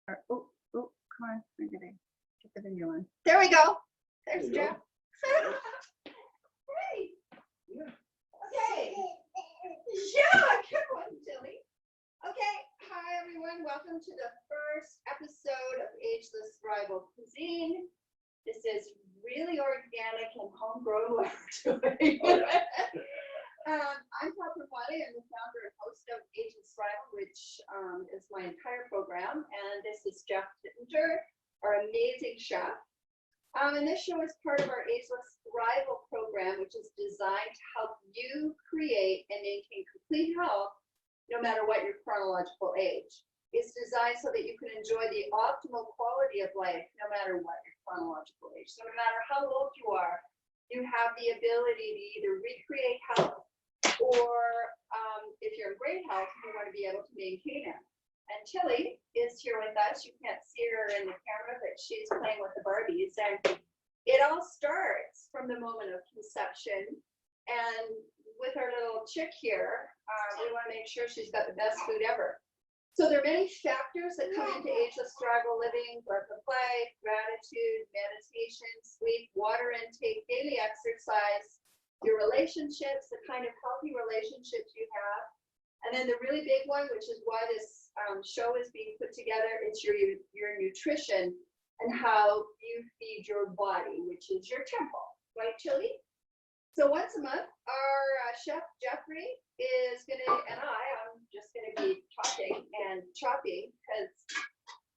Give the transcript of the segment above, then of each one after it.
Oh, come on. Where did I get the video on? There we go. There's There you Jeff. Hey. Yeah. Okay. Yeah, good one, Tilly. Okay. Hi, everyone. Welcome to the first episode of AgelessThrival Cuisine. This is really organic and homegrown what we're doing. I'm Catherine Wiley. I'm the founder and host of AgelessThrival, which is my entire program. And this is Jeff Tintinger, our amazing chef. And this show is part of our AgelessThrival program, which is designed to help you create and maintain complete health no matter what your chronological age. It's designed so that you can enjoy the optimal quality of life no matter what your chronological age. So no matter how old you are, you have the ability to either recreate health or if you're in great health, you want to be able to maintain it. And Tilly is here with us. You can't see her in the camera, but she's playing with the Barbies. And it all starts from the moment of conception. And with our little chick here, we want to make sure she's got the best food ever. So there are many factors that come into AgelessThrival living: breath of life, gratitude, meditation, sleep, water intake, daily exercise, your relationships, the kind of healthy relationships you have. And then the really big one, which is why this show is being put together, it's your nutrition and how you feed your body, which is your temple, right, Tilly? So once a month, our chef Geoffrey is gonna, and I'm just gonna be talking and chopping, because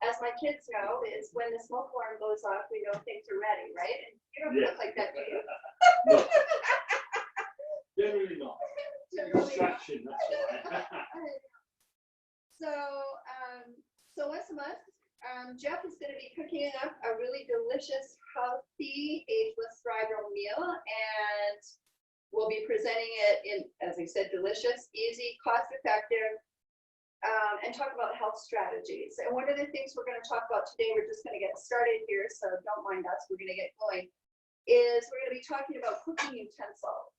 as my kids know, is when the smoke alarm goes off, we know things are ready, right? And you don't look like that, do you? No. Generally not. Generally Distraction, that's why. So once a month, Jeff is going to be cooking up a really delicious, healthy, AgelessThrival meal, and we'll be presenting it in, as I said, delicious, easy, cost-effective, and talk about health strategies. And one of the things we're going to talk about today, we're just going to get started here, so don't mind us, we're going to get going, is we're going to be talking about cooking utensils.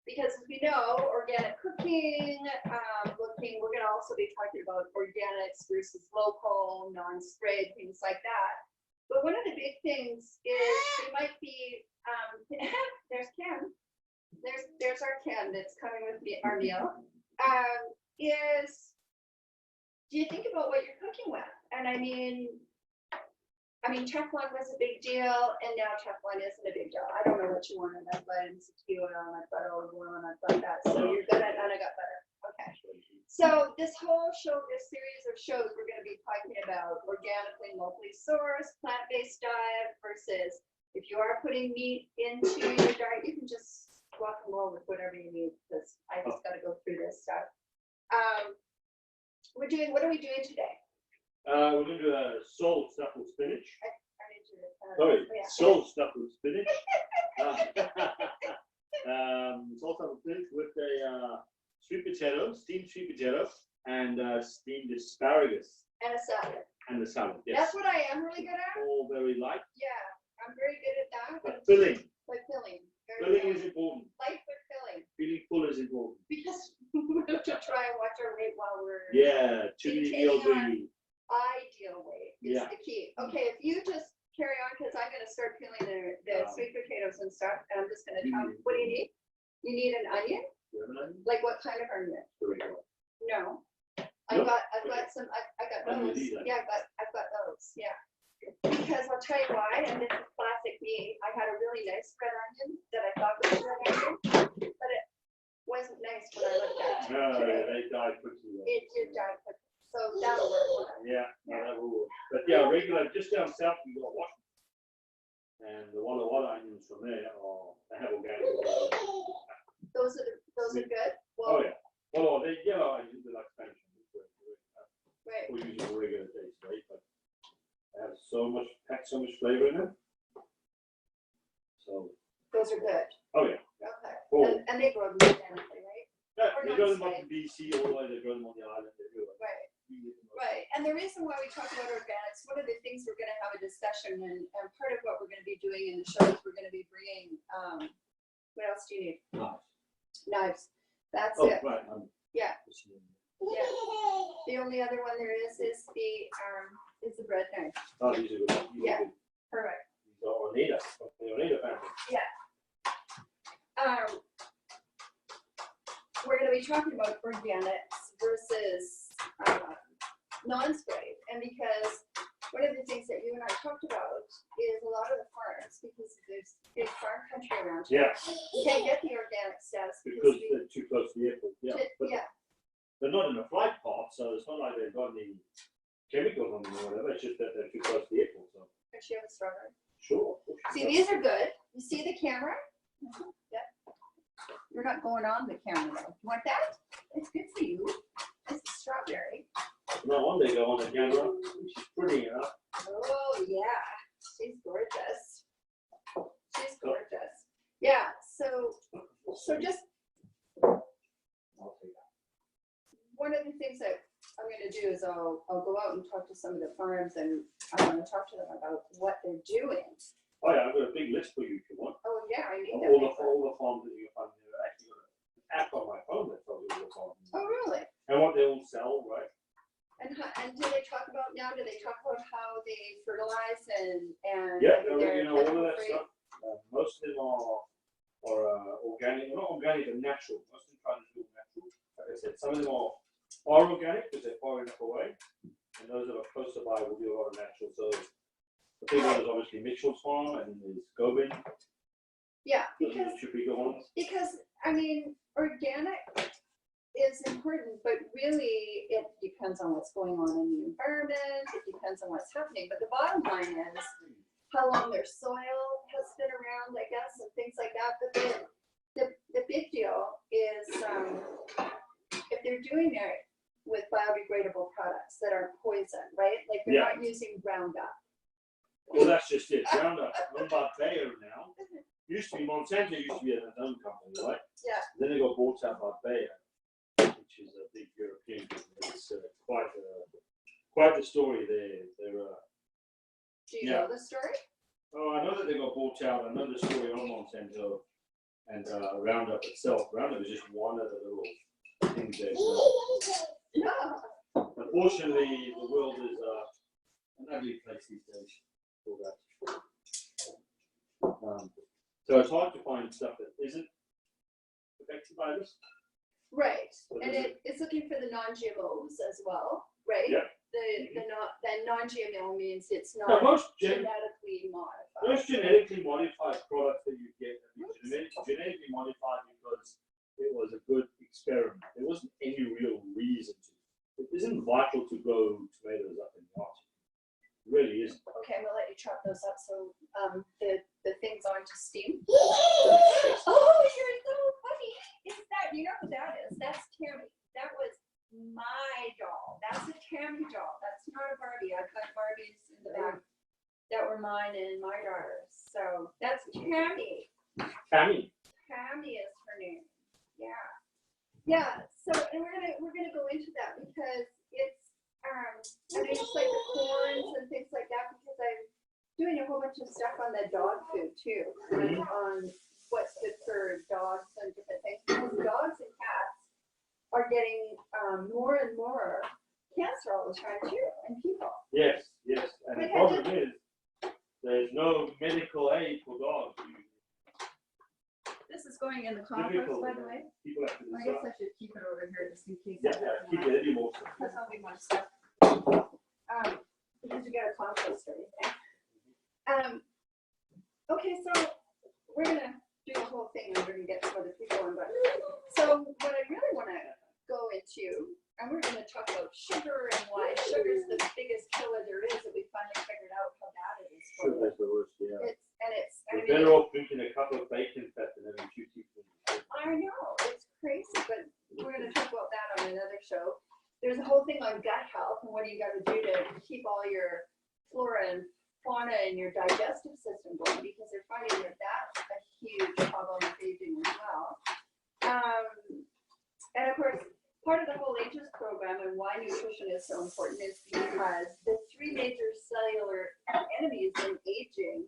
Because as we know, organic cooking, we're going to also be talking about organics versus local, non-sprayed, things like that. But one of the big things is we might be, there's Ken, there's our Ken that's coming with our meal, is, do you think about what you're cooking with? And I mean, Teflon was a big deal, and now Teflon isn't a big deal. I don't know what you want, and I've got cookie oil, and I've got olive oil, and I've got that. So you're good at, and I got butter. Okay. So this whole show, this series of shows, we're going to be talking about organically, locally sourced, plant-based diet versus if you are putting meat into your diet, you can just walk and roll with whatever you need, because I just got to go through this stuff. What are we doing today? We're going to do a soul stuffed with spinach. Soul stuffed with spinach. Soul stuffed with spinach with a sweet potato, steamed sweet potato, and steamed asparagus. And a salad. And the salad, yes. That's what I am really good at. All very light. Yeah, I'm very good at that. But filling. But filling. Filling is important. Light but filling. Feeling full is important. Because we have to try and watch our weight while we're ideal weight is the key. Okay, if you just carry on, because I'm going to start peeling the sweet potatoes and stuff, and I'm just going to tell you, what do you need? You need an onion? Like what kind of onion? No. I've got some, I got those. Yeah, I've got those, yeah. Because I'll tell you why, and this is classic me, I had a really nice red onion that I thought was red onion, but it wasn't nice when I looked at it today. They died quickly. It did die quickly. So that'll work. Yeah, that will work. But yeah, regular, just down south, we got Washington. And the Walla Walla onions from there they have organic. Those are good. Well, oh yeah. Well, they yellow onions are like Spanish onions. Right. We're using a regular taste, right? But they have so much flavor in them. So. Those are good. Oh yeah. Okay. Cool. And they grow them organically, right? Yeah, they grow them up in BC all the way. They grow them on the island. Right. Right, and the reason why we talk about organics, one of the things we're going to have a discussion, and part of what we're going to be doing in the show is we're going to be bringing, what else do you need? Knives. That's it. Right. Yeah. Yeah. The only other one there is the bread knife. Oh, these are good. These Yeah. are good. Perfect. These are Oneida. The Oneida family. We're going to be talking about organics versus non-sprayed, and because one of the things that you and I talked about is a lot of the farms, because there's big farm country around here, Yeah, you can't get the organic status because we- they're too close to the airport. Yeah, but yeah, they're not in the flight path, so it's not like they've got any chemicals on them or whatever. It's just that they're too close to the airport. So and she have a strawberry. sure. See, these are good. You see the camera? Yeah. You're not going on the camera though. You want that? It's good for you. It's a strawberry. No wonder they go on the camera. She's pretty enough. Oh yeah, she's gorgeous. She's gorgeous. Yeah. So just I'll take that. one of the things that I'm going to do is I'll go out and talk to some of the farms, and I want to talk to them about what they're doing. Oh yeah, I've got a big list for you if you want. Oh yeah, I need All that. the farms that you can find there. I actually got an app on my phone that tells you all the farms. Oh really? And what they all sell, right? And do they talk about now? Do they talk about how they fertilize and Yeah, whether they're all of that chemical-free? stuff. Most of them are organic, well, not organic, but natural. Most of them try to do natural. Like I said, some of them are organic because they're far enough away, and those that are closer by will do a lot of natural. So the big one is obviously Mitchell's farm, and there's Gobin. Yeah, Those are because the two bigger ones. I mean, organic is important, but really it depends on what's going on in the environment. It depends on what's happening. But the bottom line is how long their soil has been around, I guess, and things like that. But the big deal is if they're doing it with biodegradable products that aren't poison, right? Like they're not using Roundup. Well, that's just it. Roundup, owned by Bayer now. Used to be Monsanto, used to be an own company, right? Yeah. Then they got bought out by Bayer, which is a big European company. It's quite the story there. Do you know the story? I know that they got bought out. I know the story on Monsanto and Roundup itself. Roundup is just one of the little things there. No. Unfortunately, the world is an ugly place these days for that. So it's hard to find stuff that isn't affected by this. Right, and it's looking for the non-GMOs as well, right? Yeah. The non-GMO means it's Now, not most genetically modified. genetically modified products that you get are genetically modified because it was a good experiment. There wasn't any real reason to. It isn't vital to grow tomatoes up in the yard. It really isn't. Okay, I'm gonna let you chop those up so the thing's on to steam. Oh, you're so funny. Is that, you know who that is? That's Tammy. That was my doll. That's a Tammy doll. That's not a Barbie. I've got Barbies in the back that were mine and my daughter's. So that's Tammy. Tammy. Tammy is her name. Yeah. Yeah. So, and we're gonna go into that because it's I mean, it's like the corns and things like that, because I'm doing a whole bunch of stuff on the dog food too, and on what's good for dogs and different things, because dogs and cats are getting more and more cancer all the time too, and people. Yes, yes. And the Like problem is there's no medical aid for dogs. This is going in the compost, by the way. People have to I guess decide. I should keep it over here just in case. Yeah, keep it anymore. That's how we want stuff. Because you got a compost or anything. Okay, so we're gonna do the whole thing, and we're gonna get some other people on, but so what I really want to go into, and we're gonna talk about sugar and why sugar is the biggest killer there is, that we finally figured out how bad it is for Sure, you. that's the worst, yeah. I You're mean, better off drinking a cup of bacon fat than having 2 teaspoons. I know, it's crazy, but we're gonna talk about that on another show. There's a whole thing on gut health and what do you gotta do to keep all your flora and fauna and your digestive system going, because they're finding that that's a huge problem with aging as well. And of course, part of the whole Ages program and why nutrition is so important is because the 3 major cellular enemies in aging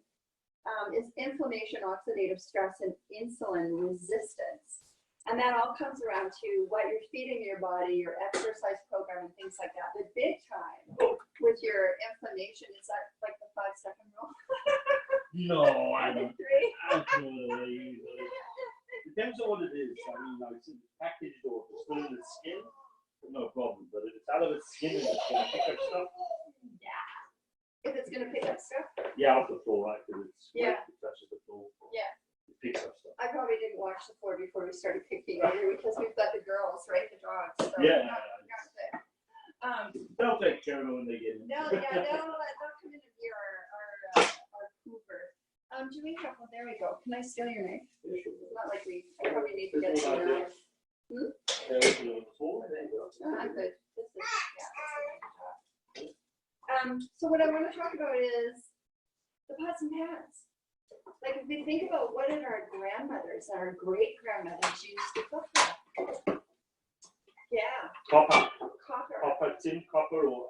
is inflammation, oxidative stress, and insulin resistance. And that all comes around to what you're feeding your body, your exercise program, and things like that. The big time with your inflammation, is that like the 5-second rule? No, I The don't. 3? Actually, depends on what it is. I mean, like, it's in the package or if it's still in the skin, no problem. But if it's out of its skin and it's going to pick up stuff, Yeah. If it's going to pick up stuff? yeah, off the floor, right? Because it's Yeah. it touches the floor. Yeah. It picks up stuff. I probably didn't wash the floor before we started cooking over because we've got the girls, right? The dogs. So Yeah. not good. They'll take care of it when they get in. They'll come in and be our Hoover. Do we have, well, there we go. Can I steal your knife? Yeah, sure. Not like I probably need to get some knives. There we go. On the floor. There you go. Oh, I'm good. This is, yeah. So what I want to talk about is the pots and pans. Like if we think about what did our grandmothers, our great grandmothers used to cook with? Yeah. Copper. Copper. Tin copper, or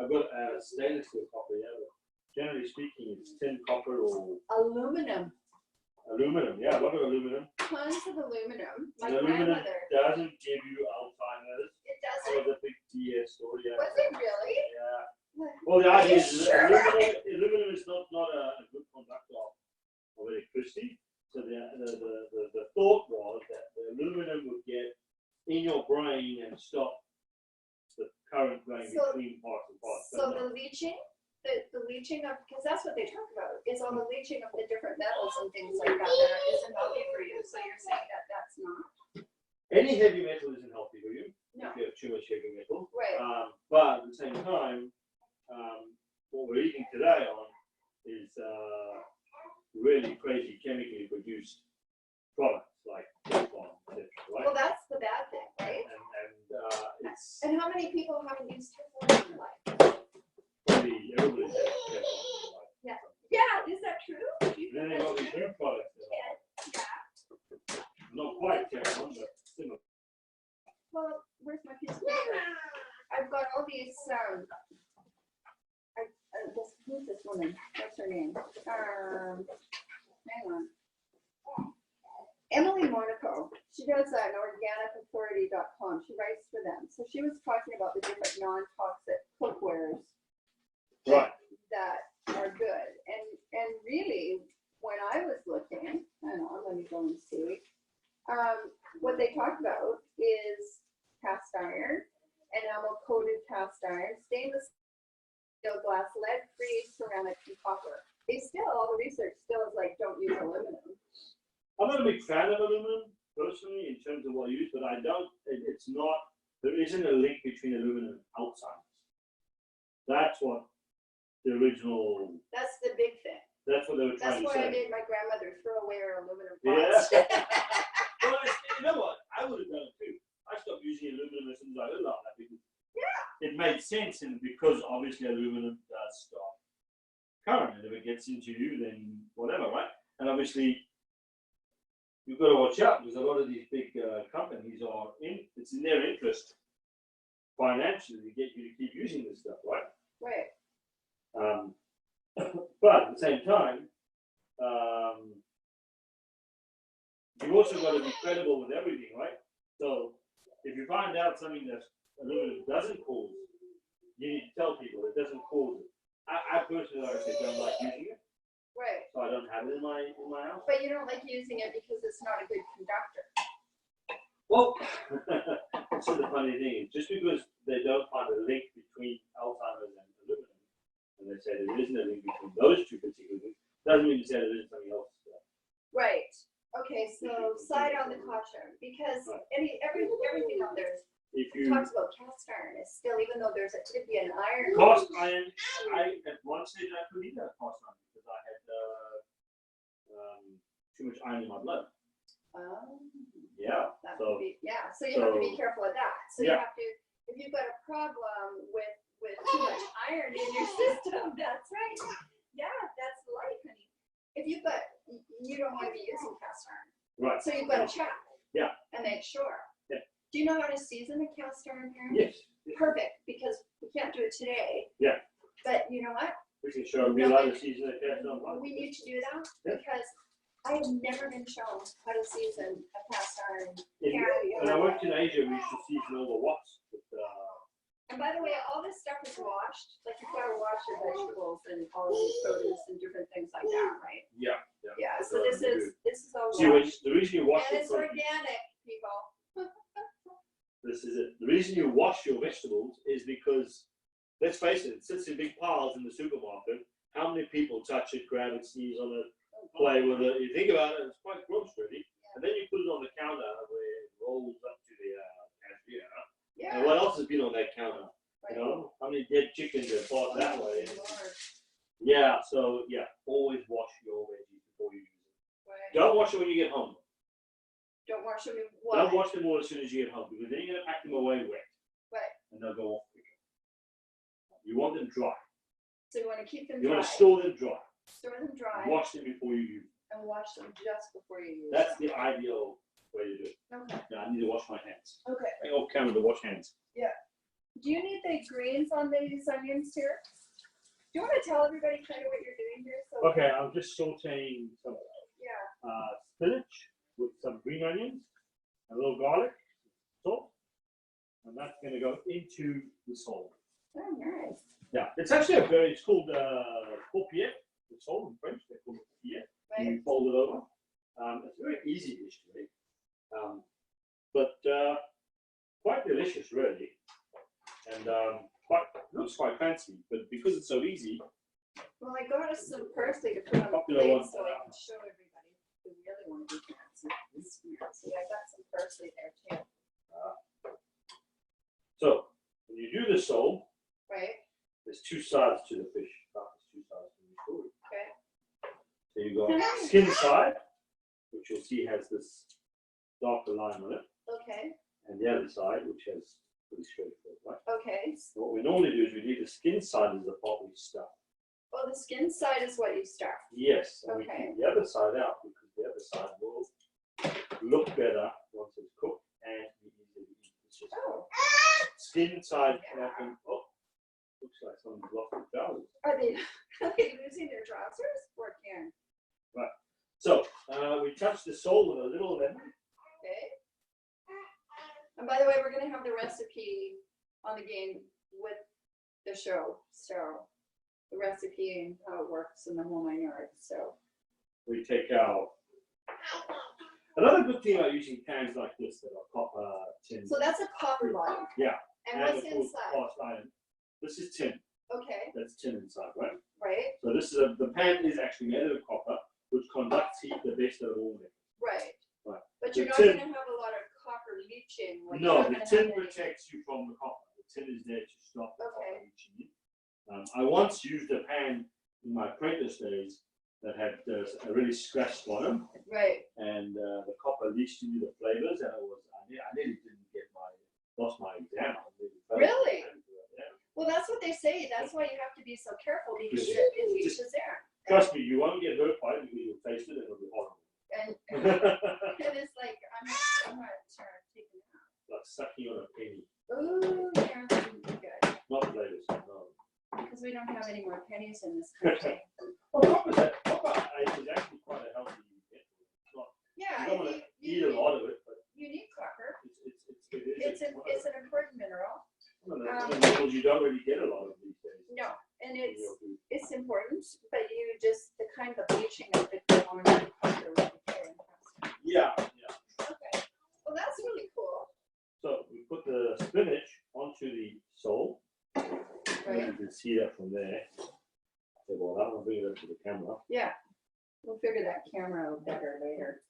I've got stainless steel copper, yeah. But generally speaking, it's tin copper or Aluminum. aluminum. Yeah, a lot of aluminum. Tons of aluminum. My And aluminum grandmother. doesn't give you Alzheimer's. It That doesn't. was a big DS story. Yeah. Was it really? Yeah. Well, the idea is Sure. aluminum is not a good conductor of electricity. So the thought was that the aluminum would get in your brain and stop the current going So- between parts and parts. So the leaching, the leaching of, because that's what they talk about, is on the leaching of the different metals and things like that isn't healthy for you. So you're saying that that's not? Any heavy metal isn't healthy for you No. if you have too much heavy metal. Right. But at the same time, what we're eating today on is really crazy chemically produced products like Silicone, etc. Right? Well, that's the bad thing, right? And it's And how many people haven't used Teflon in their life? probably everybody's had Teflon. Yeah. Yeah, is that true? Do you Then think they got that's these true? new products that Yeah. are not quite Teflon, but similar. Well, where's my piece of paper? I've got all these, who's this woman? What's her name? Hang on. Emily Monaco. She does an organicauthority.com. She writes for them. So she was talking about the different non-toxic cookwares Right. that are good. And really, when I was looking, hang on, let me go and see. What they talk about is cast iron, enamel coated cast iron, stainless steel, glass, lead-free, ceramic, and copper. They still, all the research still is like, don't use aluminum. I'm not a big fan of aluminum personally in terms of what I use, but I don't. It's not. There isn't a link between aluminum and Alzheimer's. That's what the original. That's the big thing. That's what they were That's trying to why say. I made my grandmother throw away her aluminum Yeah. pots. Well, you know what? I would have done it too. I stopped using aluminum as soon as I heard about that because it made sense, and because obviously aluminum does stop current, and if it gets into you, then whatever, right? And obviously you've got to watch out because a lot of these big companies are it's in their interest financially to get you to keep using this stuff, right? Right. But at the same time, you've also got to be credible with everything, right? So if you find out something that aluminum doesn't cause, you need to tell people it doesn't cause it. I personally, like I said, don't like using it, Right. so I don't have it in my house. But you don't like using it because it's not a good conductor. Well, this is the funny thing. Just because they don't find a link between Alzheimer's and aluminum, and they say there isn't a link between those two particular things, doesn't mean to say there isn't something else. Right. Okay, so side on the caution, because everything out there If you talks about cast iron is still, even though there's could be an iron. cast iron, at one stage I could eat that cast iron because I had too much iron in my blood. Yeah. That So could be, yeah, so you have to be careful of that. So you Yeah. have to, if you've got a problem with too much iron in your system, that's right. Yeah, that's life, honey. If you've got, you don't want to be using cast iron. right. So you've got to check. Yeah. And make sure. Yeah. Do you know how to season a cast iron pan? Yes. Perfect, because we can't do it today. Yeah. But you know what? We can show real life season of cast iron. We need to do that Yeah. because I have never been shown how to season a cast iron. When I worked in Asia, we used to season all the woks. And by the way, all this stuff is washed. Like you've got to wash your vegetables and all of your produce and different things like that, right? Yeah. Yeah. So this is all See, washed. the reason you wash And your it's produce, organic, people. this is it. The reason you wash your vegetables is because, let's face it sits in big piles in the supermarket. How many people touch it, grab it, sneeze on it, play with it? You think about it, it's quite gross, really. And then you put it on the counter where it rolls up to the cashier. Yeah. And what else has been on that counter? You know, how many dead chickens are bought that way? Yeah, so yeah, always wash your veggies before you use it. Right. Don't wash them when you get home. Don't wash them in what? Don't wash them all as soon as you get home, because then you're going to pack them away wet. Right. And they'll go off quicker. You want them dry. So you want to keep them You dry. want to store them dry. Store them dry. Wash them before you use them. And wash them just before you use That's them. the ideal way to do it. Okay. Now, I need to wash my hands. Okay. Hang off camera to wash hands. Do you need the greens on these onions here? Do you want to tell everybody kind of what you're doing here? So Okay, I'm just sauteing some yeah. spinach with some green onions, a little garlic, salt, and that's going to go into the salt. Oh, nice. Yeah, it's actually it's called paupiette. The salt in French, they call it paupiette. Right. You fold it over. It's a very easy dish to make, but quite delicious, really, and looks quite fancy. But because it's so easy, Well, I got us some parsley to put on the Popular plate one. so I can show everybody who really want to be fancy. See, I got some parsley there too. so when you do the sole, Right? there's two sides to the fish. There's two sides to the story. Okay. So you got skin side, which you'll see has this darker line on it, Okay. and the other side, which has pretty straightforward, right? Okay. So what we normally do is we leave the skin side as the part we stuff. Well, the skin side is what you start. Yes, and we Okay. keep the other side out because the other side will look better once it's cooked and be easier to eat. It's just Oh. skin side Yeah. can often, looks like someone's lost their trousers. Are they losing their trousers? Poor Karen. So we touch the sole with a little lemon. Okay. And by the way, we're going to have the recipe on the game with the show. So the recipe and how it works in the whole 9 yards. So We take out. Another good thing about using pans like this that are copper tin. so that's a copper bottom. Yeah. And what's of course, inside? cast iron. This is tin. Okay. That's tin inside, right? Right. So this is the pan is actually made of copper, which conducts heat the best of all metals. Right. Right. But you're The not tin- going to have a lot of copper leaching. Like you're No, not the gonna tin have any- protects you from the copper. The tin is there to stop the Okay. copper leaching in. I once used a pan in my apprentice days that had a really scratched bottom, Right. and the copper leached into the flavors, and I nearly didn't get lost my exam. I nearly failed Really? the exam. Yeah. Well, that's what they say. That's why you have to be so careful because Just- it leaches there. Trust me, you won't get hurt by it because you'll taste it and it'll be horrible. And it's like I'm not taking it out. Like sucking on a penny. Ooh, yeah, that would be good. Not flavors, no. Because we don't have any more pennies in this country. Well, copper is actually quite a healthy gift. It's not, Yeah, you don't want to eat a lot of it, but you need copper. it's It's an important mineral. one of the metals you don't really get a lot of these days. No, and in your food. it's important, but you just the kind of bleaching of it on the copper would be very interesting. Yeah. Okay, well that's really cool. So we put the spinach onto the sole. Right. And you can see that from there. Okay, well, I'll bring it up to the camera. Yeah, we'll figure that camera out better later.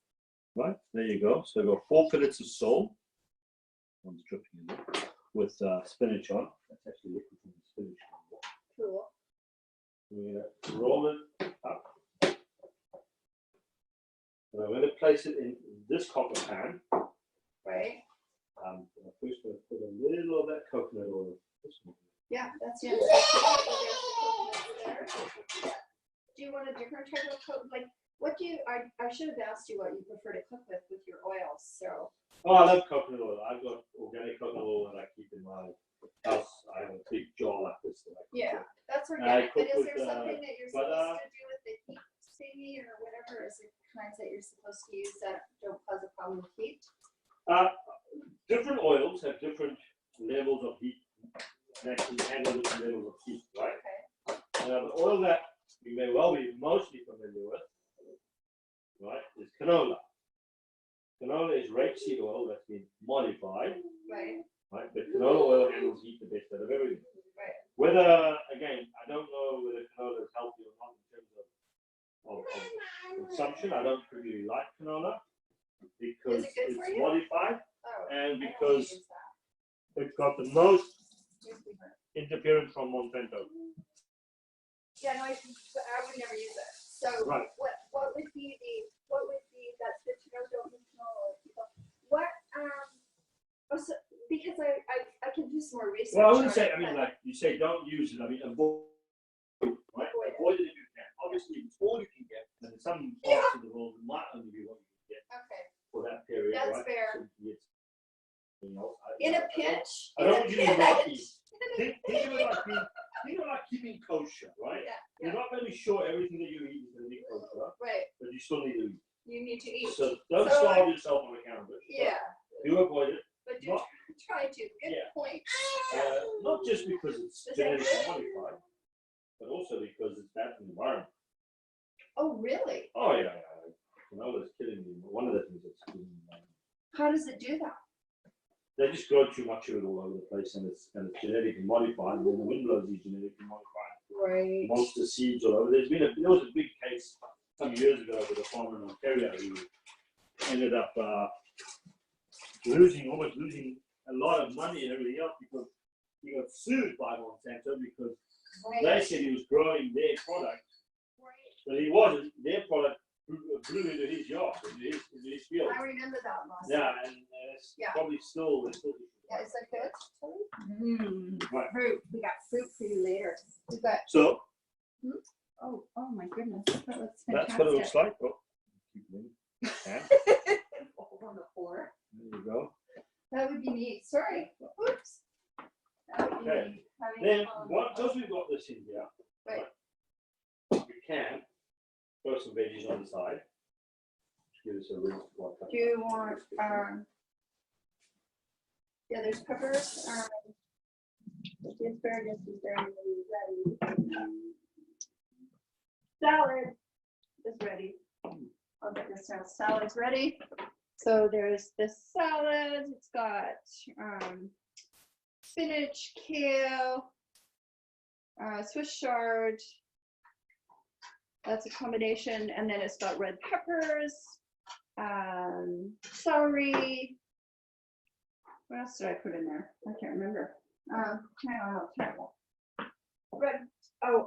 Right, there you go. So I've got 4 fillets of sole. One's dripping in there. With spinach on. That's actually liquid from the spinach. Cool. We're going to roll it up. And I'm going to place it in this copper pan. Right. I'm first going to put a little of that coconut oil. Yeah, that's it. Do you want a different type of coat? Like, what do you? I should have asked you what you prefer to cook with your oils. So. Oh, I love coconut oil. I've got organic coconut oil that I keep in my house. I have a big jar like this that I cook Yeah, with. that's I organic. cook But is with, there something that you're butter. supposed to do with the heat thingy or whatever? Is it kinds that you're supposed to use that don't cause a problem with heat? Different oils have different levels of heat. They can handle different levels of heat, right? Okay. The oil that you may well be mostly familiar with, right, is canola. Canola is rapeseed oil that's been modified, Right. right? But canola oil handles heat the best out of everything. Right. Whether, again, I don't know whether canola is healthy or not in terms of consumption. I don't really like canola because Is it good for it's you? modified Oh. and I don't because use that. it's got the most Yes, we heard. interference from Monsanto. Yeah, no, I would never use it. So Right. what would be that's good to know, don't use canola, people. What so, because I can do some more research. Well, I wouldn't on say, it, I mean, but- like you say, don't use it. I mean, avoid, right? Avoid it. Avoid it if you can. Obviously, it's all you can get. And in some parts of the world, it might only be what you can get Okay. for that period, That's right? fair. So it's, you know, In a pinch. I don't want you to be lucky. pinch. Think of it like keeping kosher, right? Yeah, You're not going to be sure everything that you eat is going to be kosher, right. but you still need to eat. You need to eat. So don't So, starve yourself on account of it. Yeah, Do avoid it. but do Not- try to. Good Yeah. point. Not just because it's Is that genetically good? modified, but also because it's bad for the environment. Oh, really? Oh yeah. Canola is killing me. One of the things that's killing me. How does it do that? They just grow too much of it all over the place, and it's genetically modified. And when the wind blows these genetically modified Right. monster seeds all over. There was a big case some years ago with a farmer in Ontario who ended up almost losing a lot of money and everything else because he got sued by Monsanto because they said he was growing their product, but he wasn't. Their product grew into his yard, into his field. I remember that last. Yeah, and it's Yeah. probably still. Yeah, is that good? Right. Fruit. We got fruit for you later. We got. So Oh my goodness. That looks fantastic. that's what it looks like. Oh, keep moving. Yeah, On the floor. there you go. That would be neat. Sorry. Oops. That would be Okay. neat. Having Then, it on- because we've got this in here, Right. we can throw some veggies on the side. Just give us a rinse. Do you want, yeah, there's peppers, the asparagus is very ready. Salad is ready. I'll get this now. Salad's ready. So there's this salad. It's got spinach, kale, Swiss chard. That's a combination. And then it's got red peppers, celery. What else did I put in there? I can't remember. Hang on, I'll tell you.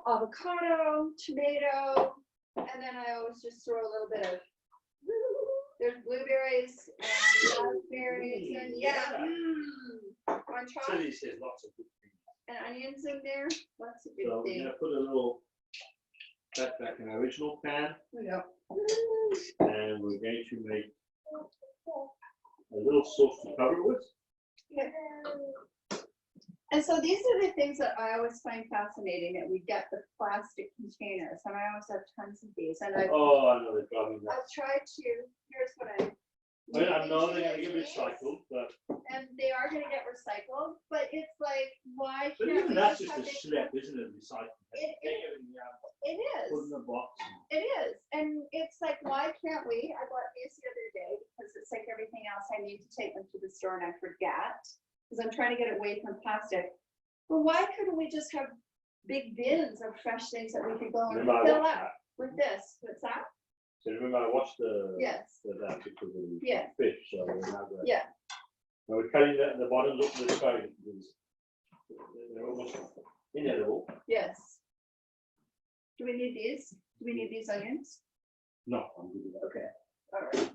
Avocado, tomato, and then I always just throw a little bit of, there's blueberries and raspberries and on top, Tilly says lots of good things. and onions in there. Lots of So good we're things. going to put a little that back in our original pan, There we go. and we're going to make a little sauce to cover it with. Yeah. And so these are the things that I always find fascinating, that we get the plastic containers, and I always have tons of these, and I've Oh, I know they're driving that. tried to, here's what I. I know they're going to get recycled, but And they are gonna get recycled, but it's like, why but can't even we that's just just a have it? schlep, isn't it? Recycling. It Take everything out, It put it in is, a box. it is, and it's like, why can't we? I bought these the other day, because it's like everything else, I need to take them to the store and I forget, because I'm trying to get away from plastic. But why couldn't we just have big bins of fresh things that we could go and Remember I fill watched up that. with this? What's that? So remember I watched Yes, that because of the yeah, fish, so we have that. yeah. Now we're cutting the bottoms off the side. They're almost inedible. Yes. Do we need these? Do we need these onions? No, I'm good with that. Okay, all right.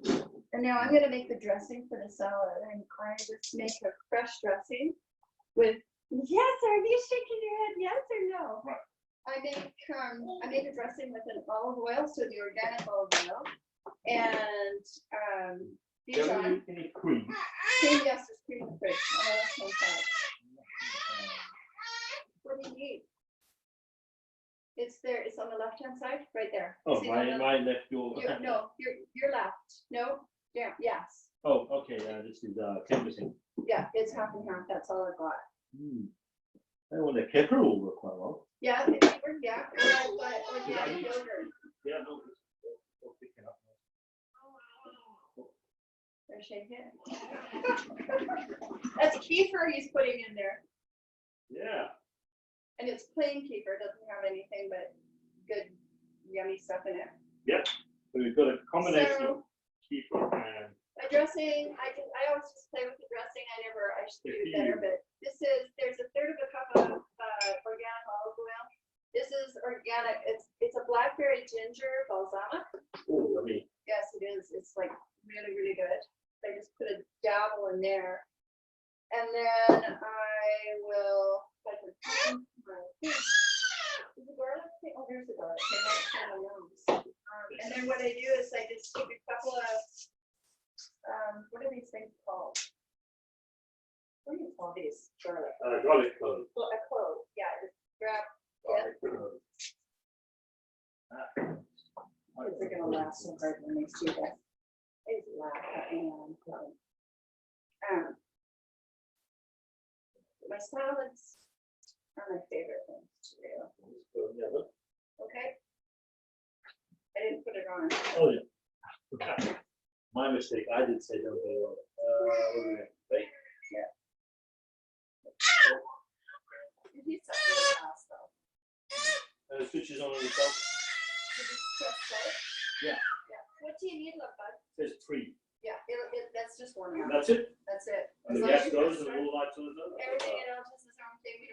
And now I'm gonna make the dressing for the salad, and I just make a fresh dressing with, yes, are you shaking your head, yes or no? Right. I make a dressing with an olive oil, so the organic olive oil, and Do you have Dijon. any cream? Cream, yes, there's cream in the fridge. Oh, that's so sad. What do you need? It's there, it's on the left-hand side, right there. Oh, See on the- my left, your. No, your left. No, yeah, yes. Oh, okay, this is 10%. Yeah, it's half and half. That's all I got. Well, the kefir will work quite well. Yeah, the paper, yeah. And I've got organic yogurt. Yeah, no, we'll pick it up. They're shaking. That's kefir he's putting in there. Yeah. And it's plain kefir, doesn't have anything but good, yummy stuff in it. Yep. So we've got a combination So- of kefir and My dressing, I always just play with the dressing. I should do better, but there's a third of a cup of organic olive oil. This is organic. It's a blackberry ginger balsamic. oh, I mean, Yes, it is. It's like really, really good. I just put a dabble in there. And then I will, is the garlic thing? Oh, there's the garlic thing. And then what I do is I just take a couple of, what are these things called? What do you call these? Garlic. garlic clove. Well, a clove, yeah, just grab Garlic it. clove. They're gonna last so hard when they see that. It's loud. My salads are my favorite things to do. Okay? I didn't put it on. Oh, yeah. My mistake. I did say no. Bake. It heats up really fast though. And the switch is on itself. Did you press start? Yeah. Yeah. What do you need, love bud? There's 3. Yeah, that's just one And amount. that's it. That's it. And the As long as gas you goes press and start. all lights on. Everything else is its own thing. We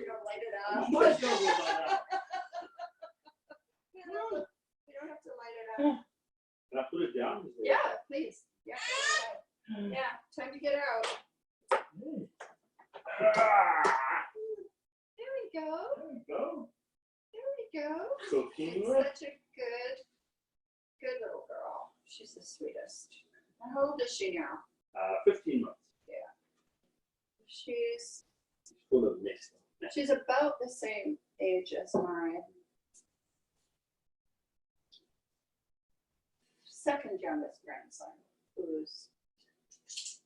don't light it up. Let's go with that. We don't have to light it up. Can I put it down? Yeah, please. Yeah, go ahead. Yeah, time to get out. There we go. There we go. There we go. So She's quinoa. such a good little girl. She's the sweetest. How old is she now? 15 months. She's Full of mist. she's about the same age as my second youngest grandson, who's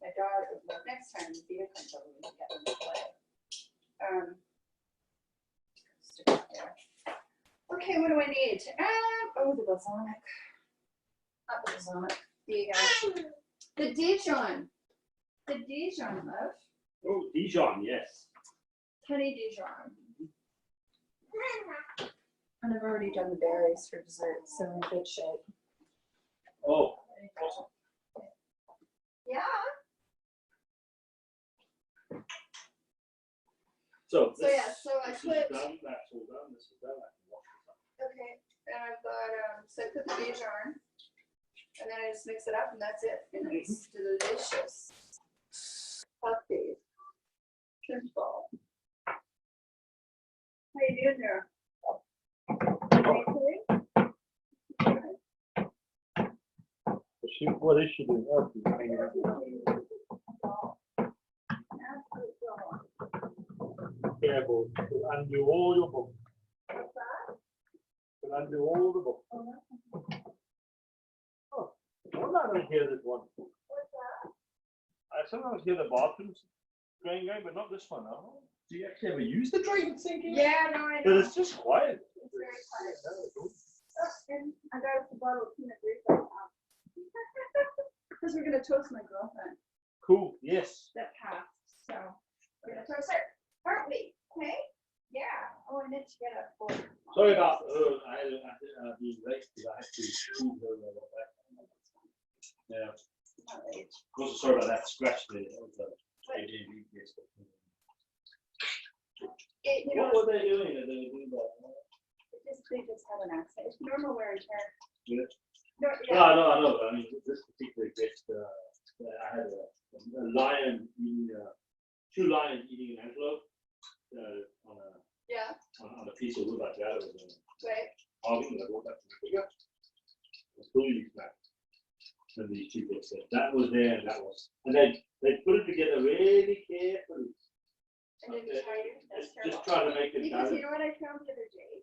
my daughter. Well, next time Vita comes over, we can get them to play. Stick it there. Okay, what do I need? Oh, the balsamic. Not the balsamic. The Dijon. The Dijon, love. Oh, Dijon, yes. Honey Dijon. And I've already done the berries for dessert, so I'm in good shape. Oh, Yeah. so So yeah, so I this put, is done. That's all done. This is done. I can wash this up. okay, and I've got, so I put the Dijon, and then I just mix it up, and that's it, and it's delicious. Puppy. Simple. How you doing there? What is she doing? Oh, she's hanging out. Careful. She'll undo all your books. What's that? She'll undo all the books. Oh, I don't hear this one. What's that? I sometimes hear the bathrooms going, but not this one. Oh, do you actually ever use the drain sinking? Yeah, no, I But know. it's just quiet. It's very quiet. No, And I got a bottle of peanut butter. Because we're gonna toast my girlfriend cool. Yes. that passed, so we're gonna toast her, aren't we? Okay? Yeah. Oh, I meant to get a fork. Sorry about I had being late because I had to shoot her. Yeah. Not late. Also, sorry about that scratch there. You know, What were they doing? Are they doing that? they just have an accent. It's normal wear and tear. Yeah. No, No, yeah. I know. I mean, this particular guest, I had a lion eating, 2 lions eating an antelope on Yeah, a piece of wood like that. It was right. carving that I brought back from the figure. It was fully back. And these 2 bits there. That was there and that was. And they put it together really carefully. And then you try to, that's Just terrible. trying to make it Because better. you know what I found the other day?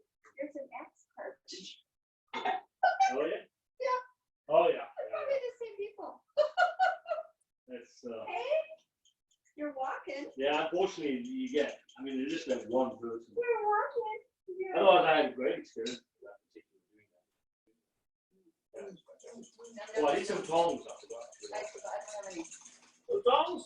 unfortunately, you get, I mean, there's just that one person. You're working. Yeah. Otherwise, I had a great experience with that particular doing that. Oh, I need some tongs, I forgot. I forgot how many. The tongs?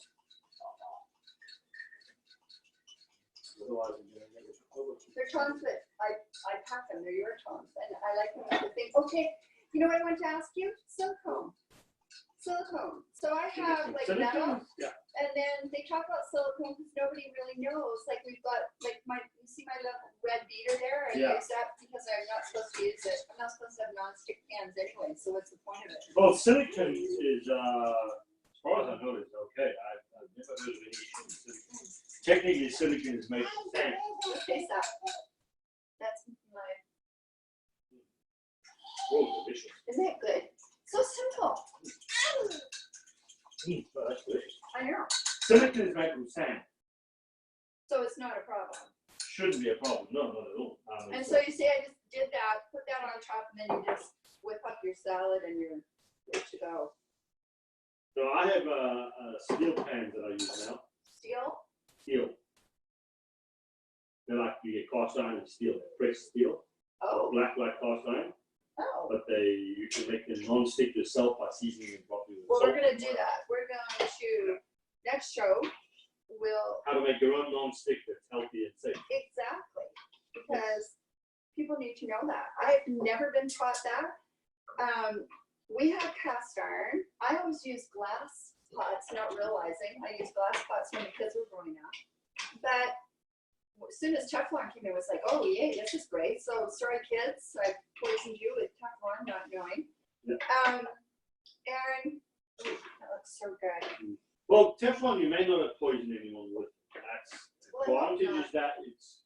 Otherwise, I'm going to make it over. They're tongs that I pack them. They're your tongs, and I like them with the thing. Okay, you know what I want to ask you? Silicone. Silicone. So I have like metal, Yeah. and then they talk about silicone because nobody really knows. Like we've got like you see my little red beater there? I Yeah. use that because I'm not supposed to use it. I'm not supposed to have non-stick pans anyway. So what's the point of it? Well, silicone is, as far as I know, it's okay. I've never heard of any issue with silicone. Technically, silicone is made from sand. What taste that? That's my. Oh, delicious. Isn't it good? So simple. Well, that's delicious. I know. Silicone is made from sand. So it's not a problem. Shouldn't be a problem. No, not at all. And so you see, I just did that, put that on top, and then you just whip up your salad and you're good to go. So I have a steel pan that I use now. Steel? Steel. They're like you get cast iron and steel, pressed steel, Oh, black like cast iron, oh. but you can make them non-stick yourself by seasoning them properly with Well, salt. we're gonna do that. We're going to, next show, we'll, How to make your own non-stick that's healthy and safe. exactly, because people need to know that. I've never been taught that. We have cast iron. I always use glass pots, not realizing I used glass pots when the kids were growing up. But as soon as Teflon came in, it was like, oh yay, this is great. So sorry kids, I poisoned you with Teflon, not knowing. Yeah. Aaron, ooh, that looks so good. Well, Teflon, you may not have poisoned anyone with. That's the Well, I hope advantage not. is that it's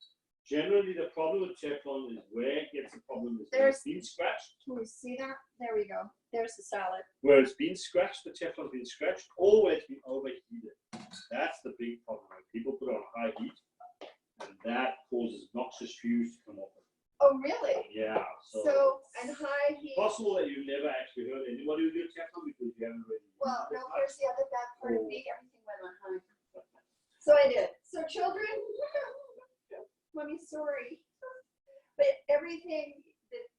generally the problem with Teflon is where it gets the problem is when There's- it's been scratched. Can we see that? There we go. There's the salad. Where it's been scratched, the Teflon's been scratched, or where it's been overheated. That's the big problem. When people put it on high heat, and that causes noxious fumes to come off it. Oh, really? Yeah. So, and high heat. Possible that you've never actually heard anybody who did Teflon because you haven't really. Well, used it no, as much. here's the other bad part of me. Everything went on high. So I did. So children, mommy, sorry. But everything,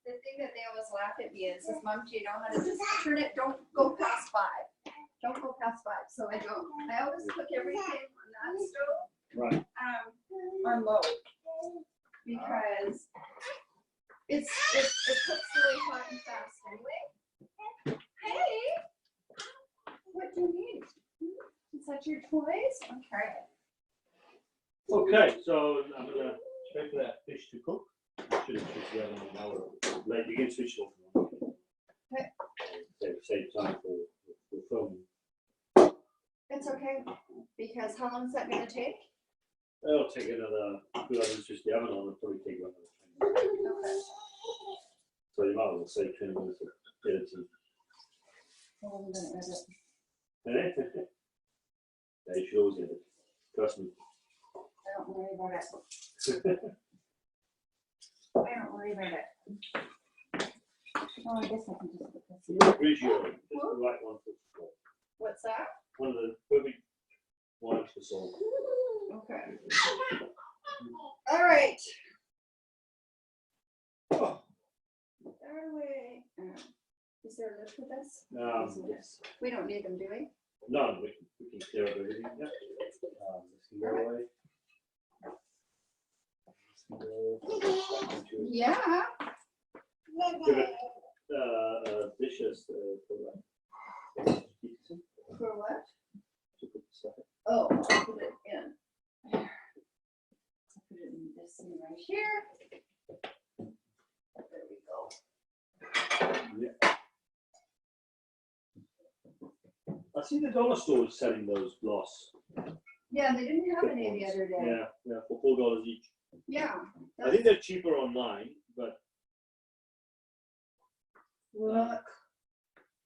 the thing that they always laugh at me is, Mom, do you know how to just turn it? Don't go past 5. Don't go past 5. So I don't. I always cook everything on that stove. Right. On low. Because it cooks really hot and fast anyway. Hey, what do you need? Is that your toys? Okay. Okay, so I'm gonna wait for that fish to cook. I should have switched the oven an hour. Like you can switch it off. Okay. Save time for filming. It's okay, because how long is that gonna take? It'll take another. Good, I switch the oven on. It'll probably take another 20 minutes. Okay. So you might as well save 20 minutes of editing. Well, I'm gonna edit. Yeah, you should always edit. Trust me. I don't worry about it. I don't worry about it. Oh, I guess I can just put this in. Where's your? That's the right one for salt. What's that? One of the perfect ones for salt. Okay. All right. Oh. That way. Is there a lid for this? Yes. We don't need them, do we? No, we can clear up everything. Yep. This can go away. Yeah. Give it dishes for that. For what? To put the stuff in. Oh, I'll put it in. I'll put it in this thing right here. There we go. Yeah. I see the dollar stores selling those gloss. Yeah, they didn't have any the other day. Yeah, for $4 each. Yeah. I think they're cheaper online, but Look.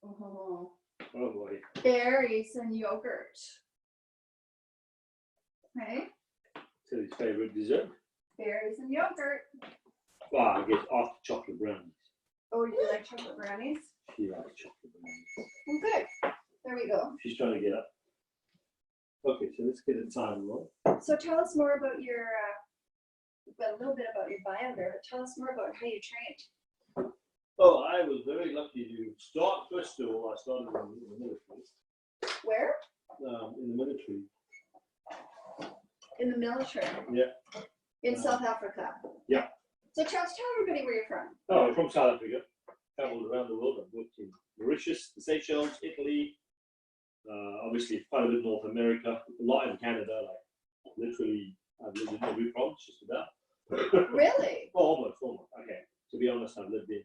Oh, oh boy. berries and yogurt. Okay. So his favorite dessert. Berries and yogurt. Well, I guess after chocolate brownies. Oh, you like chocolate brownies? She likes chocolate brownies. Oh, good. There we go. She's trying to get up. Okay, so let's get a time roll. So tell us more about your, we've got a little bit about your bio there, but tell us more about how you trained. Oh, I was very lucky to start. First of all, I started in the military. Where? In the military. In the military. Yeah. In South Africa. Yeah. So tell everybody where you're from. Oh, I'm from South Africa. Traveled around the world. I've worked in Mauritius, the Seychelles, Italy. Obviously, quite a bit in North America. A lot in Canada. Like literally, I've lived in every province just about. Really? Almost. Okay. To be honest, I've lived in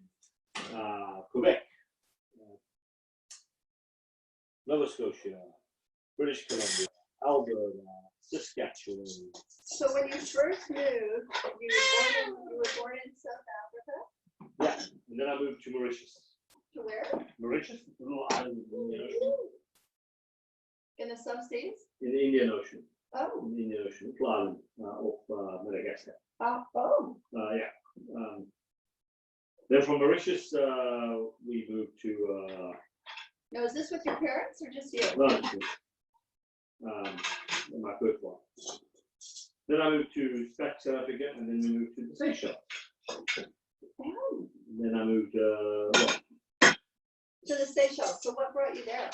Quebec, Nova Scotia, British Columbia, Alberta, Saskatchewan. So when you first moved, you were born in South Africa? Yeah, and then I moved to Mauritius. To where? Mauritius, a little island in the Indian Ocean. In the substates? In the Indian Ocean. Oh. In the Indian Ocean, little island off Madagascar. Oh. Yeah. Then from Mauritius, we moved to. Now, is this with your parents or just you? My first one. Then I moved to South Africa, and then we moved to the Seychelles. Oh. Then I moved To the Seychelles. So what brought you there?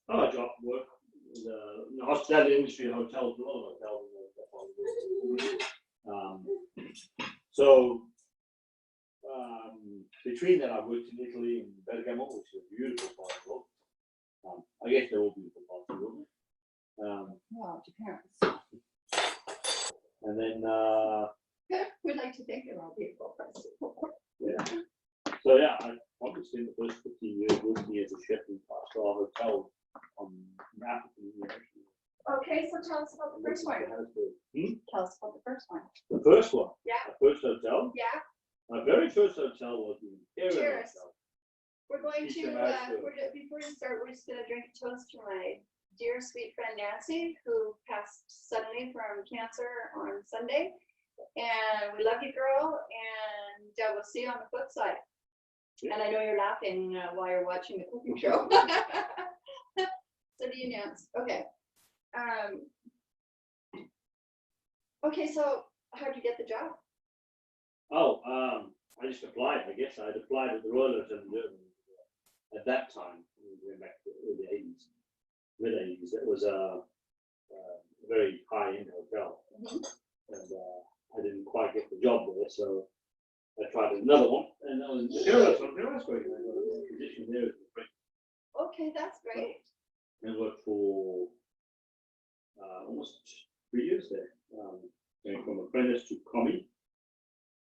I job work in the hospitality industry, hotels, a lot of hotels. So between that, I worked in Italy and Bergamo, which is a beautiful part of the world. I guess they're all beautiful parts of the world. Wow, Japan. And then, We'd like to think they're all beautiful places. yeah. So yeah, I probably spent the first 15 years working as a chef in five-star hotels on African University. Okay, so tell us about the first one. Tell us about the first one. The first one? Yeah. The first hotel? Yeah. My very first hotel was the Imperial Cheers. Hotel. We're going Teach to, them how to- before we start, we're just going to drink a toast to my dear sweet friend Nancy, who passed suddenly from cancer on Sunday. And we love you, girl, and we'll see you on the flip side. And I know you're laughing while you're watching the cooking show. So do you, Nance? Okay. Okay, so how'd you get the job? Oh, I just applied, I guess. I'd applied at the Royal Hotel in Durban. At that time, we went back to the early 80s, mid 80s. It was a very high-end hotel. Mm-hmm. And I didn't quite get the job there, so I tried another one. And that was the Asparagus. I got a position there as a friend. Okay, that's great. And worked for almost 3 years there. Going from apprentice to commie.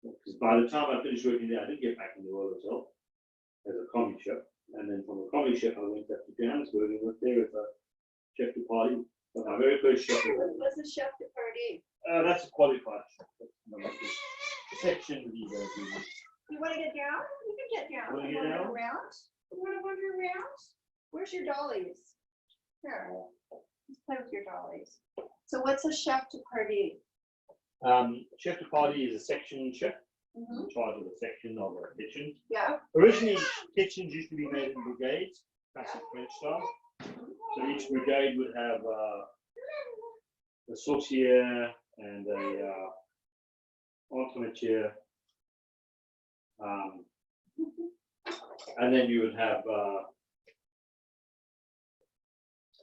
Because by the time I finished working there, I did get back in the Royal Hotel as a commie chef. And then from a commie chef, I went up to Johannesburg and worked there as a chef de partie. But my very first chef. What's a chef de partie? That's a qualified chef. Section leader. You want to get down? You can get down. Wanna You get wanna down? go around? You want to wander around? Where's your dollies? Here. Let's play with your dollies. So what's a chef de partie? Chef de partie is a section chef Mm-hmm. in charge of a section of a kitchen. Yeah. Originally, kitchens used to be made in brigades, classic French style. So each brigade would have a saucier and a entremetier. And then you would have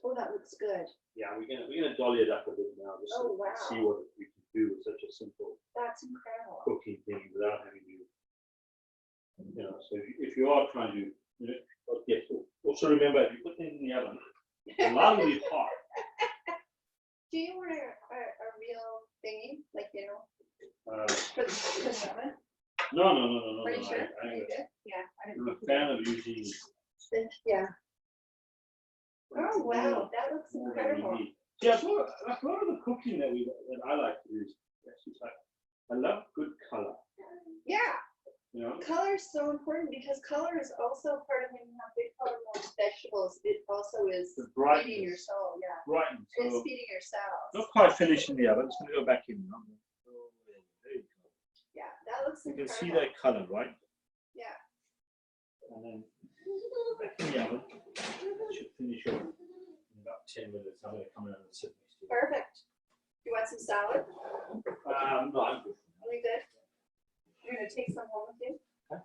Oh, that looks good. yeah, we're gonna dolly it up a bit now just Oh, to wow. see what we can do with such a simple That's incredible. cooking thing without having to, so if you are trying to, yes, also remember, if you put things in the oven, loudly hot. Do you want a real thingy, like, for the oven? No. Are you sure? I Are you good? Yeah. I I'm didn't a fan of using. Yeah. Oh, wow, that looks incredible. Yeah, so a lot of the cooking that I like to do is actually like, I love good color. Yeah. You know? Color is so important because color is also part of when you have big color vegetables. It also is The brightness. feeding your soul. Yeah. Right. It's So feeding your cells. not quite finished in the oven. It's going to go back in. There you go. Yeah, that looks You can incredible. see that color, right? Yeah. And then back in the oven. That should finish off in about about 10 minutes. I'm going to come around and sit next to you. Perfect. You want some salad? No, I'm good. Are we good? You're gonna take some home with you? Huh?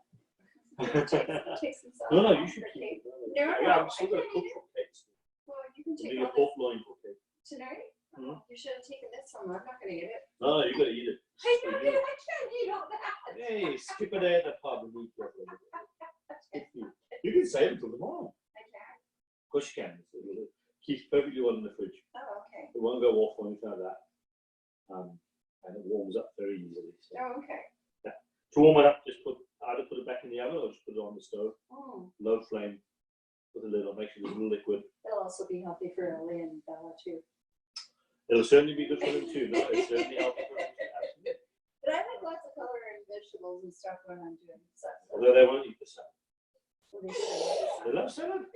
Take some salad. No, you home should for keep cake. it. No, Yeah, no, I'm still I going to can't cook eat it. for cakes. Well, you can take Do a all pork this loin for cake. tonight. Mhm. You should have taken this home. I'm not gonna eat it. No, you got to eat it. I can't eat all that. Hey, skip a day at the pub and eat that. You can save it till tomorrow. I can't. Of course you can. It keeps perfectly well in the fridge. Oh, okay. It won't go off or anything like that. And it warms up very easily. So. Oh, okay. To warm it up, just either put it back in the oven or just put it on the stove. Mm. Low flame. Put a lid on, make sure there's a little liquid. It'll also be healthy for Ellie and Bella too. It'll certainly be good for them too. No, it's certainly healthy for them too. Absolutely. But I like lots of color and vegetables and stuff when I'm doing stuff. Although they won't eat the salad. Well, they should. They love salad.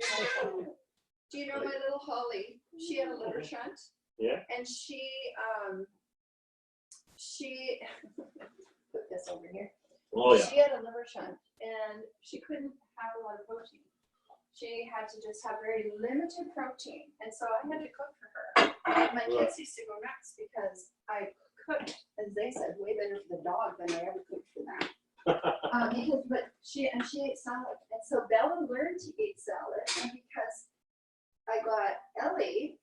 Do you know my little Holly? She had a liver shunt. Yeah. And she put this over here. Oh yeah. She had a liver shunt and she couldn't have a lot of protein. She had to just have very limited protein. And so I had to cook for her. And my kids used to go nuts because I cooked, as they said, way better for the dog than I ever cooked for them. But she ate salad. And so Bella learned to eat salad. And because I got Ellie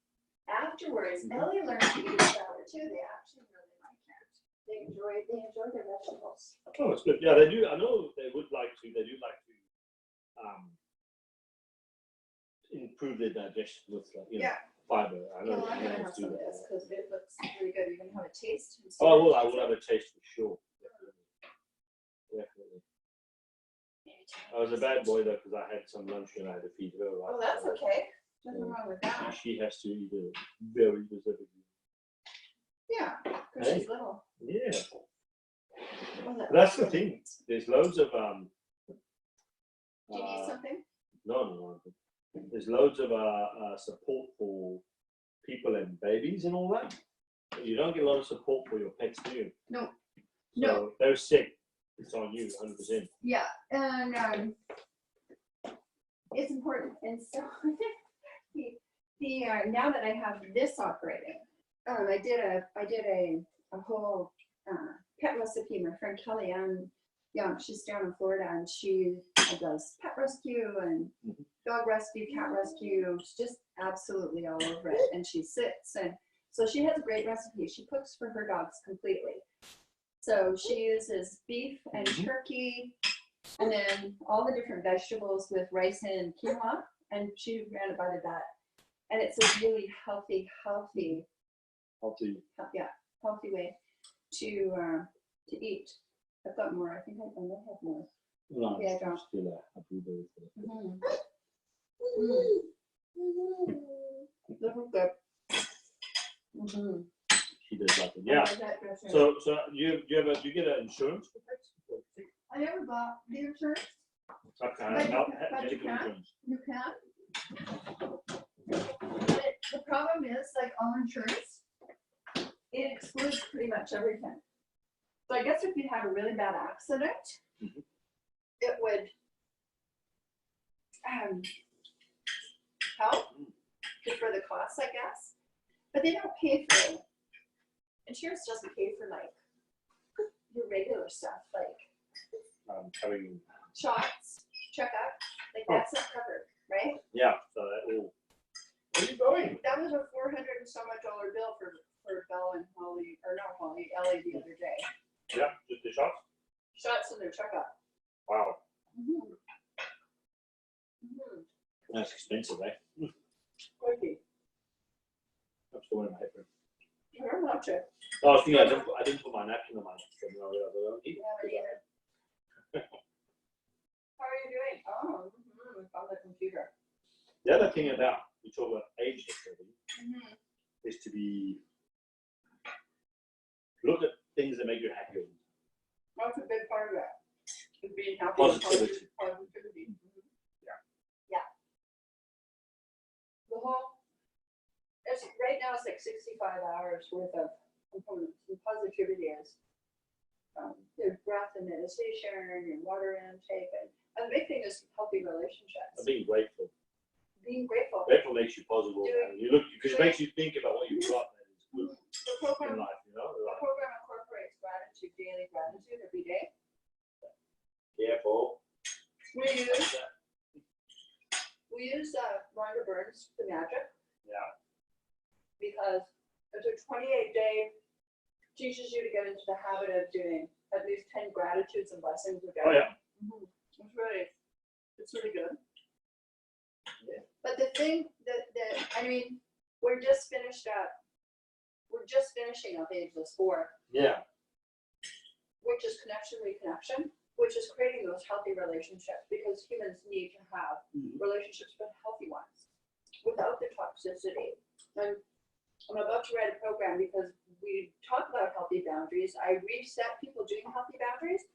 afterwards, Ellie learned to eat salad too. They actually really like it. They enjoy their vegetables. Oh, it's good. Yeah, they do. I know they would like to. They do like to improve their digestion with fiber. I know. Well, I'm they gonna have do some of that. this because it looks really good. You're gonna have a taste. and see Oh, what I it will have a tastes taste for sure. Definitely. like. I was a bad boy though because I had some lunch and I had to feed her. Right? Oh, that's okay. Nothing wrong with that. She has to eat it very specifically. Yeah, because Hey. she's little. Yeah. Well, That's the thing. There's loads of Do you need something? no. There's loads of support for people and babies and all that. But you don't get a lot of support for your pets, do you? No. So No. if they're sick, it's on you, 100%. Yeah, and it's important. And so now that I have this operating, I did a whole pet recipe. My friend Kellyanne Young, she's down in Florida, and she does pet rescue and dog rescue, cat rescue. She's just absolutely all over it. And she sits, and so she has a great recipe. She cooks for her dogs completely. So she uses beef and turkey, and then all the different vegetables with rice and quinoa, and she ran it by that. And it's a really healthy way to eat. I've got more. I think I might have more. No, Yeah, I don't. still a blueberry for it. This is good. She does like it. Yeah. So do you get an insurance for pets? I never bought the insurance. Okay. But you Medical can. insurance. You can. But the problem is, like all insurance, it excludes pretty much everything. So I guess if you had a really bad accident, it would help for the costs, I guess. But they don't pay for it. Insurance doesn't pay for like your regular stuff, like Having shots, checkups, like that's not covered, right? yeah. So that all. Where are you going? That was a $400 and so much bill for Bella and Holly, or not Holly, Ellie the other day. Yeah, just the shots. Shots in their checkup. Wow, that's expensive, eh? Could be. I'm still wearing my apron. I don't watch it. Oh, I was thinking I didn't put my napkin on my napkin. No, I don't eat. How are you doing? Oh, it's on the computer. The other thing about we talk about AgelessThrival is to look at things that make you happy. That's a big part of it. Is being happy. Positivity. Positivity. Yeah. Yeah. The whole, right now it's like 65 hours worth of components. And positivity is your breath and meditation, your water intake, and the big thing is healthy relationships. I'm being grateful. being grateful. Grateful makes you positive. And you look, because it makes you think about what you've got that is good The in program, life, you know? the Like, program incorporates gratitude, daily gratitude every day. careful. We use Rhonda Burns, the magic, Yeah. because it's a 28-day, teaches you to get into the habit of doing at least 10 gratitudes and blessings a day. Oh, yeah. It's really good. Yeah. But the thing that I mean, we're just finishing up Ageless 4, Yeah. which is connection, reconnection, which is creating those healthy relationships, because humans need to have relationships, but healthy ones, without the toxicity. And I'm about to write a program because we talk about healthy boundaries. I reset people doing healthy boundaries,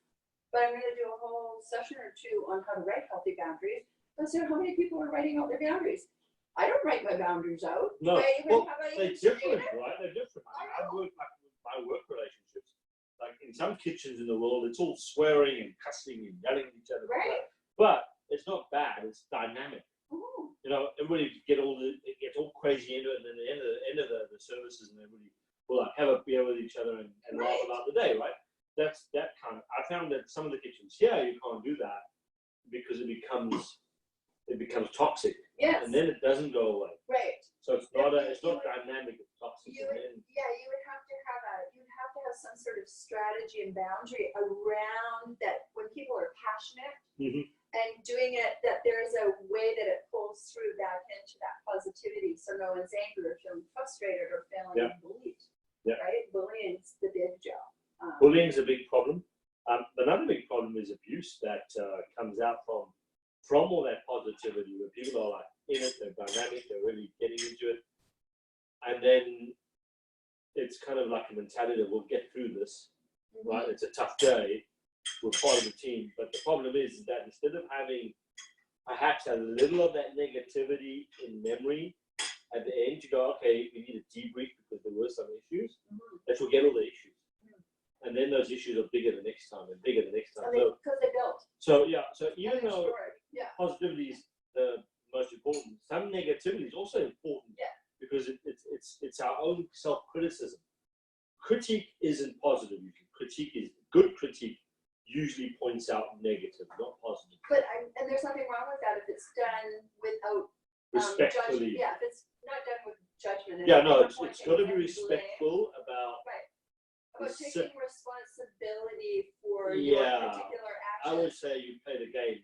but I'm going to do a whole session or two on how to write healthy boundaries. Consider how many people are writing out their boundaries. I don't write my boundaries out. No, I even well, have a they're different, right? They're different. I've worked like with my work relationships. Like in some kitchens in the world, it's all swearing and cussing and yelling at each other. Right. But it's not bad. It's dynamic. Ooh. You know, everybody it gets all crazy into it, and then the end of the services, and everybody will like have a beer with each other and laugh about the day, right? That's that kind of. I found that some of the kitchens here you can't do that because it becomes toxic. Yes. And then it doesn't go away. Right. So it's not dynamic. It's toxic. You would have to have some sort of strategy and boundary around that when people are passionate and doing it, that there's a way that it pulls through back into that positivity. So no one's angry or feeling frustrated or feeling bullied. Yeah. Right? Bullying's the big job. Bullying's a big problem. Another big problem is abuse that comes out from all that positivity, where people are like in it, they're dynamic, they're really getting into it, and then it's kind of like a mentality that we'll get through this, right? It's a tough day, we're part of the team, but the problem is that instead of having perhaps a little of that negativity in memory, at the end you go, okay, we need a debrief because there were some issues, let's forget all the issues. And then those issues are bigger the next time and bigger the next time. Because they built. So even And though yeah. positivity is the most important, some negativity is also important. Yeah. Because it's our own self-criticism. Critique isn't positive. Good critique usually points out negative, not positive. But and there's nothing wrong with that if it's done without Respectfully. judgment. Yeah, if it's not done with judgment. Yeah, no, it's got to be respectful about. Right. About taking responsibility for your particular action. I would say you play the game.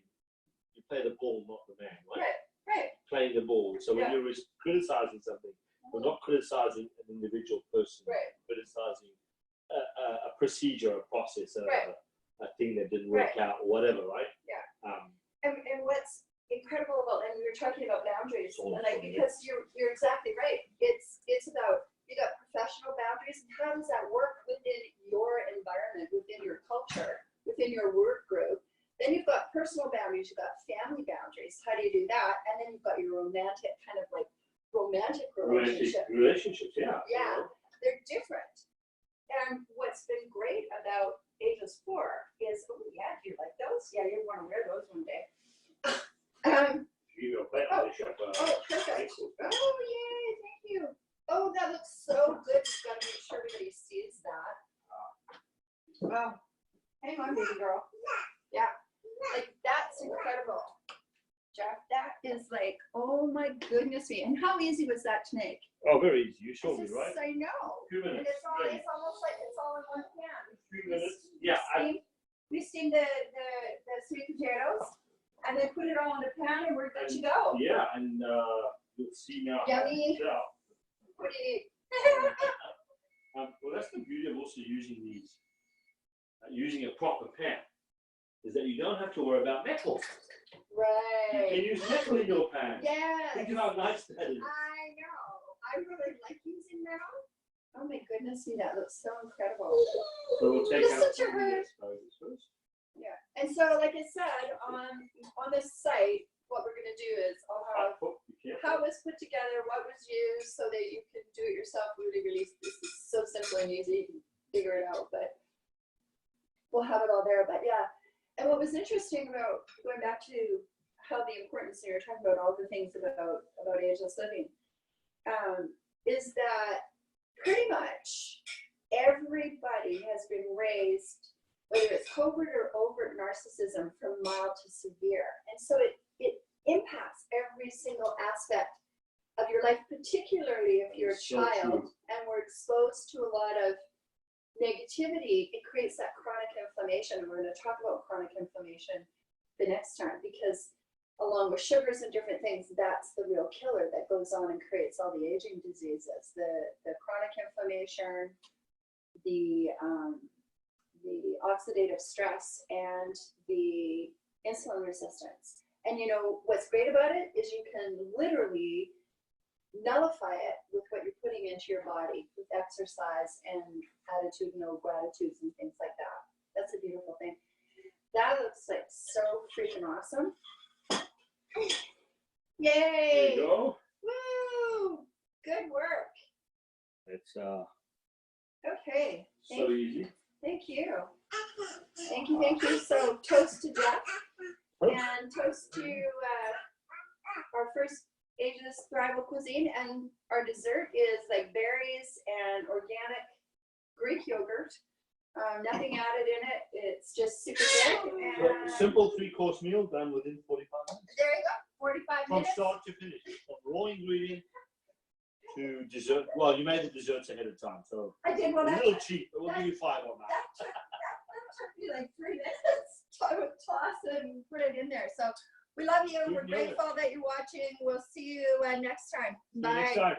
You play the ball, not the man, right? Right. Playing the ball. So when you're criticizing something, we're not criticizing an individual person. Right. We're criticizing a procedure, a process, a thing that didn't work out, or whatever, right? Yeah. And what's incredible about, and we were talking about boundaries, because you're exactly right. It's about, you got professional boundaries, and how does that work within your environment, within your culture, within your work group? Then you've got personal boundaries, you've got family boundaries. How do you do that? And then you've got your romantic relationships. Yeah. Yeah, they're different. And what's been great about Ageless 4 is, do you like those? Yeah, you want to wear those one day. Perfect. Oh, yay, thank you. Oh, that looks so good. You've got to make sure everybody sees that. Oh, hang on, baby girl. Yeah, like that's incredible. Jeff, that is like, oh my goodness me. And how easy was that to make? Oh, very easy. You showed me, right? I know. 2 minutes. And it's almost like it's all in one pan. 3 minutes. Yeah. We steamed the sweet potatoes and then put it all in the pan and we're good to go. Yeah, and you'll see now. Yummy. What do you eat? Well, that's the beauty of also using these, using a proper pan, is that you don't have to worry about metal. Right. You can use metal in your pan. Yes. Think about how nice that is. I know. I really like using metal. Oh my goodness, see, that looks so incredible. So we'll take out Listen to her. Asparagus first. Yeah. And so, like I said, on this site, what we're going to do is I'll have how it was put together, what was used, so that you can do it yourself. Really, this is so simple and easy. You can figure it out, but we'll have it all there. But yeah. And what was interesting about going back to how the importance, you're talking about all the things about ageless living, is that pretty much everybody has been raised, whether it's covert or overt narcissism, from mild to severe. And so it impacts every single aspect of your life, particularly if you're a child and we're exposed to a lot of negativity. It creates that chronic inflammation. We're going to talk about chronic inflammation the next time, because along with sugars and different things, that's the real killer that goes on and creates all the aging diseases, the chronic inflammation, the oxidative stress, and the insulin resistance. And you know what's great about it is you can literally nullify it with what you're putting into your body with exercise and attitudinal gratitudes and things like that. That's a beautiful thing. That looks like so freaking awesome. Yay! There you go. Woo! Good work. It's Okay. so easy. Thank you. Thank you, thank you. So toast to Jeff and toast to our first AgelessThrival Cuisine, and our dessert is like berries and organic Greek yogurt. Nothing added in it. It's just super good. And Simple 3-course meal done within 45 minutes. there you go. 45 From minutes. start to finish, from raw ingredient to dessert. Well, you made the desserts ahead of time, so I did a one. little cheap, but we'll give you 5 on that. That took me like 3 minutes. I would toss and put it in there. So we love you. We're grateful that you're watching. We'll see you next time. See you Bye. next time.